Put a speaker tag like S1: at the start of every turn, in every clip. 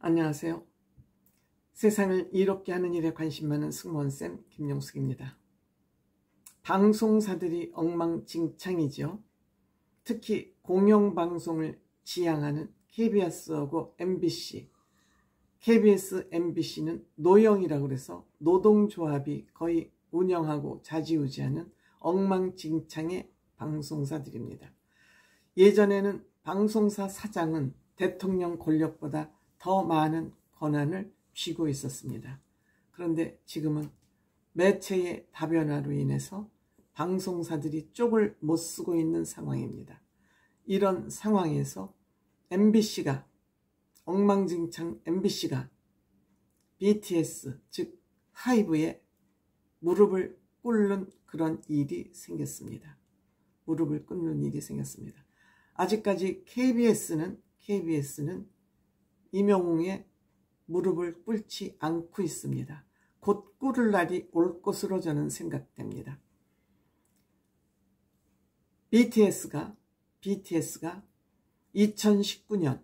S1: 안녕하세요. 세상을 이롭게 하는 일에 관심 많은 승무원쌤 김용숙입니다. 방송사들이 엉망진창이죠. 특히 공영방송을 지향하는 KBS하고 MBC, KBS, MBC는 노영이라고 해서 노동조합이 거의 운영하고 좌지우지하는 엉망진창의 방송사들입니다. 예전에는 방송사 사장은 대통령 권력보다 더 많은 권한을 쥐고 있었습니다. 그런데 지금은 매체의 다변화로 인해서 방송사들이 쪽을 못 쓰고 있는 상황입니다. 이런 상황에서 MBC가 엉망진창 MBC가 BTS 즉 하이브에 무릎을 꿇는 그런 일이 생겼습니다. 무릎을 꿇는 일이 생겼습니다. 아직까지 KBS는 임영웅의 무릎을 꿇지 않고 있습니다. 곧 꿇을 날이 올 것으로 저는 생각됩니다. BTS가 2019년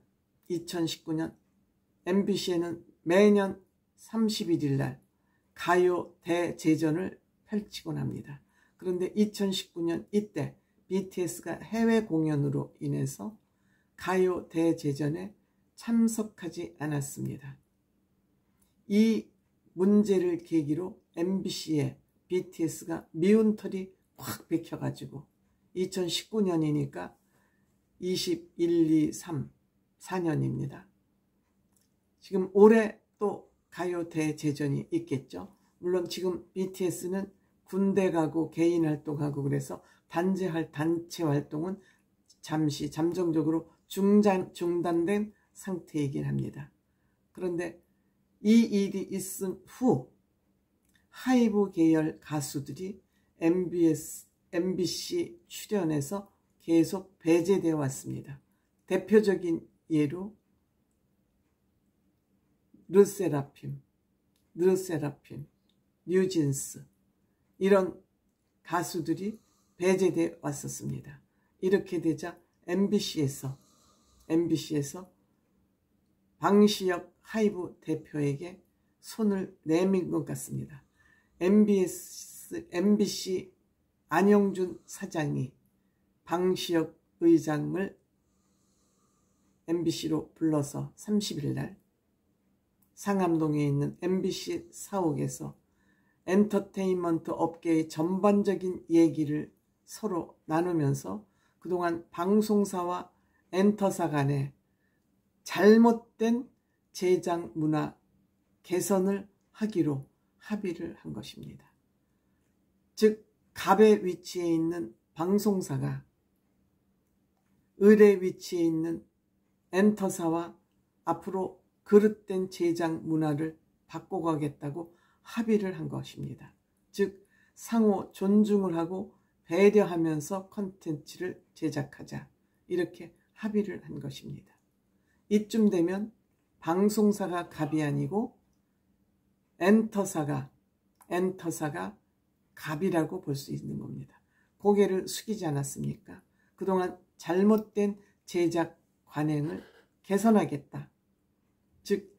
S1: MBC에는 매년 31일 날 가요 대제전을 펼치곤 합니다. 그런데 2019년 이때 BTS가 해외 공연으로 인해서 가요 대제전에 참석하지 않았습니다. 이 문제를 계기로 MBC에 BTS가 미운 털이 확 bek혀가지고 2019년이니까 21, 2, 3, 4년입니다. 지금 올해 또 가요 대제전이 있겠죠. 물론 지금 BTS는 군대 가고 개인 활동하고 그래서 단체 활동은 잠시 잠정적으로 중단된 상태이긴 합니다. 그런데 이 일이 있은 후 하이브 계열 가수들이 MBC 출연해서 계속 배제되어 왔습니다. 대표적인 예로 르세라핌, 뉴진스 이런 가수들이 배제되어 왔었습니다. 이렇게 되자 MBC에서 방시혁 하이브 대표에게 손을 내민 것 같습니다. MBC 안영준 사장이 방시혁 의장을 MBC로 불러서 30일 날 상암동에 있는 MBC 사옥에서 엔터테인먼트 업계의 전반적인 얘기를 서로 나누면서 그동안 방송사와 엔터사 간에 잘못된 제작 문화 개선을 하기로 합의를 한 것입니다. 즉 갑의 위치에 있는 방송사가 을의 위치에 있는 엔터사와 앞으로 그릇된 제작 문화를 바꿔가겠다고 합의를 한 것입니다. 즉 상호 존중을 하고 배려하면서 컨텐츠를 제작하자 이렇게 합의를 한 것입니다. 이쯤 되면 방송사가 갑이 아니고 엔터사가 갑이라고 볼 수 있는 겁니다. 고개를 숙이지 않았습니까? 그동안 잘못된 제작 관행을 개선하겠다. 즉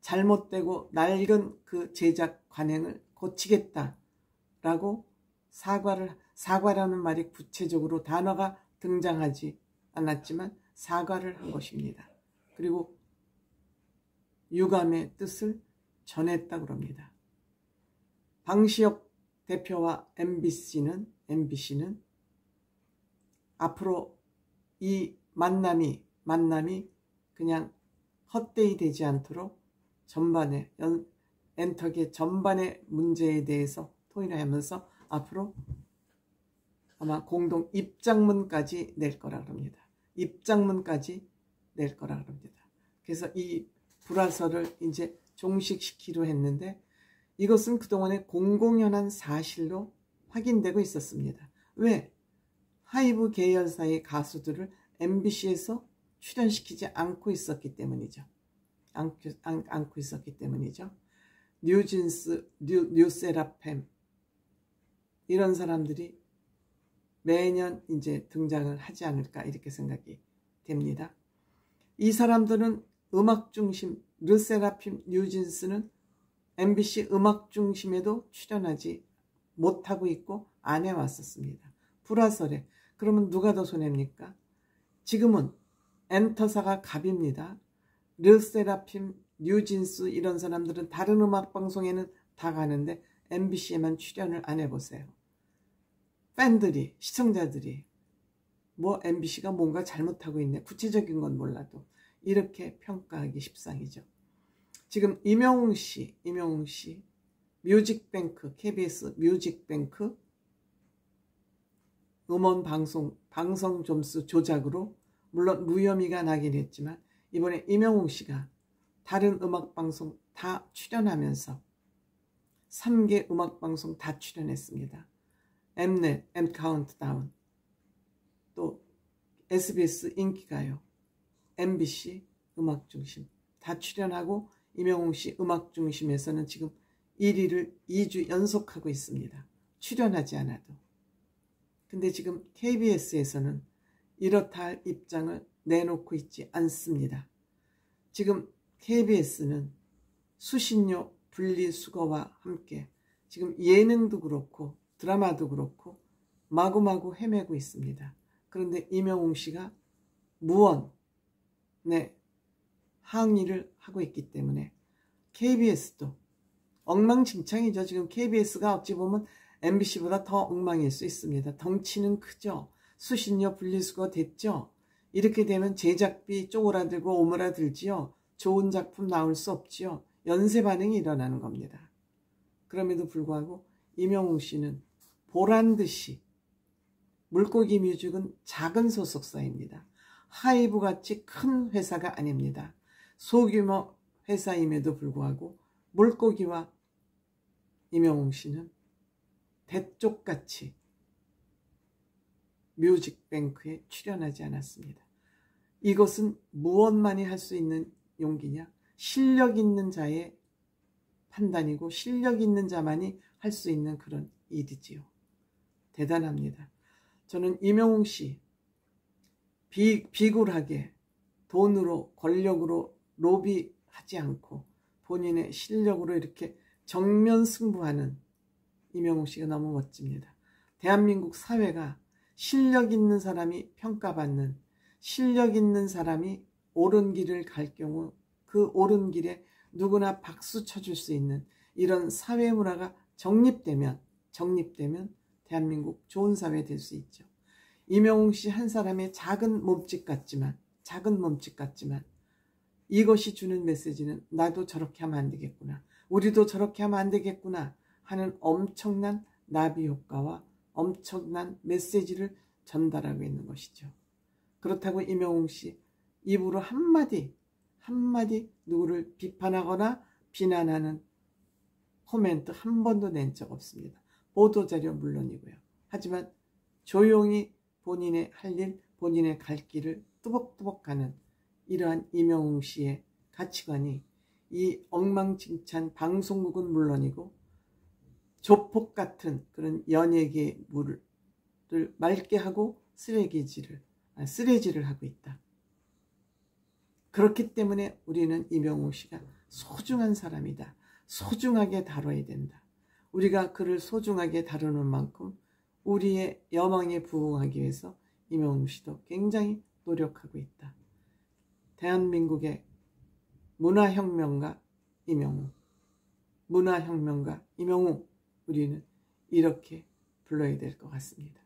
S1: 잘못되고 낡은 그 제작 관행을 고치겠다라고 사과라는 말이 구체적으로 단어가 등장하지 않았지만 사과를 한 것입니다. 그리고 유감의 뜻을 전했다고 합니다. 방시혁 대표와 MBC는 앞으로 이 만남이 그냥 헛되이 되지 않도록 전반에 엔터계 전반의 문제에 대해서 토의를 하면서 앞으로 아마 공동 입장문까지 낼 거라 합니다. 그래서 이 불화설을 이제 종식시키려 했는데 이것은 그동안의 공공연한 사실로 확인되고 있었습니다. 왜? 하이브 계열사의 가수들을 MBC에서 출연시키지 않고 있었기 때문이죠. 뉴진스, 뉴세라핌 이런 사람들이 매년 이제 등장을 하지 않을까 이렇게 생각이 됩니다. 이 사람들은 음악 중심 르세라핌 뉴진스는 MBC 음악중심에도 출연하지 못하고 있고 안 해왔었습니다. 불화설에. 그러면 누가 더 손해입니까? 지금은 엔터사가 갑입니다. 르세라핌, 뉴진스 이런 사람들은 다른 음악방송에는 다 가는데 MBC에만 출연을 안 해보세요. 팬들이, 시청자들이 뭐 MBC가 뭔가 잘못하고 있네. 구체적인 건 몰라도 이렇게 평가하기 십상이죠. 지금 임영웅 씨 뮤직뱅크, KBS 뮤직뱅크 음원 방송 점수 조작으로 물론 무혐의가 나긴 했지만 이번에 임영웅 씨가 다른 음악방송 다 출연하면서 3개 음악방송 다 출연했습니다. 엠넷, 엠카운트다운, 또 SBS 인기가요, MBC 음악중심 다 출연하고 임영웅 씨 음악중심에서는 지금 1위를 2주 연속하고 있습니다. 출연하지 않아도. 근데 지금 KBS에서는 이렇다 할 입장을 내놓고 있지 않습니다. 지금 KBS는 수신료 분리수거와 함께 지금 예능도 그렇고 드라마도 그렇고 마구마구 헤매고 있습니다. 그런데 임영웅 씨가 무언 항의를 하고 있기 때문에 KBS도 엉망진창이죠. 지금 KBS가 어찌 보면 MBC보다 더 엉망일 수 있습니다. 덩치는 크죠. 수신료 분리수거 됐죠. 이렇게 되면 제작비 쪼그라들고 오므라들지요. 좋은 작품 나올 수 없지요. 연쇄 반응이 일어나는 겁니다. 그럼에도 불구하고 임영웅 씨는 보란듯이 물고기 뮤직은 작은 소속사입니다. 하이브같이 큰 회사가 아닙니다. 소규모 회사임에도 불구하고 물고기와 임영웅 씨는 대쪽같이 뮤직뱅크에 출연하지 않았습니다. 이것은 무엇만이 할 수 있는 용기냐? 실력 있는 자의 판단이고 실력 있는 자만이 할 수 있는 그런 일이지요. 대단합니다. 저는 임영웅 씨 비굴하게 돈으로 권력으로 로비하지 않고 본인의 실력으로 이렇게 정면 승부하는 임영웅 씨가 너무 멋집니다. 대한민국 사회가 실력 있는 사람이 평가받는, 실력 있는 사람이 옳은 길을 갈 경우 그 옳은 길에 누구나 박수 쳐줄 수 있는 이런 사회 문화가 정립되면 대한민국 좋은 사회 될 수 있죠. 임영웅 씨 한 사람의 작은 몸짓 같지만 이것이 주는 메시지는 나도 저렇게 하면 안 되겠구나, 우리도 저렇게 하면 안 되겠구나 하는 엄청난 나비 효과와 엄청난 메시지를 전달하고 있는 것이죠. 그렇다고 임영웅 씨 입으로 한마디 누구를 비판하거나 비난하는 코멘트 한 번도 낸 적 없습니다. 보도자료 물론이고요. 하지만 조용히 본인의 할 일, 본인의 갈 길을 뚜벅뚜벅 가는 이러한 임영웅 씨의 가치관이 이 엉망진창 방송국은 물론이고 조폭 같은 그런 연예계의 물을 맑게 하고 쓰레기질을 하고 있다. 그렇기 때문에 우리는 임영웅 씨가 소중한 사람이다. 소중하게 다뤄야 된다. 우리가 그를 소중하게 다루는 만큼 우리의 여망에 부응하기 위해서 임영웅 씨도 굉장히 노력하고 있다. 대한민국의 문화혁명가 임영웅, 문화혁명가 임영웅, 우리는 이렇게 불러야 될 것 같습니다.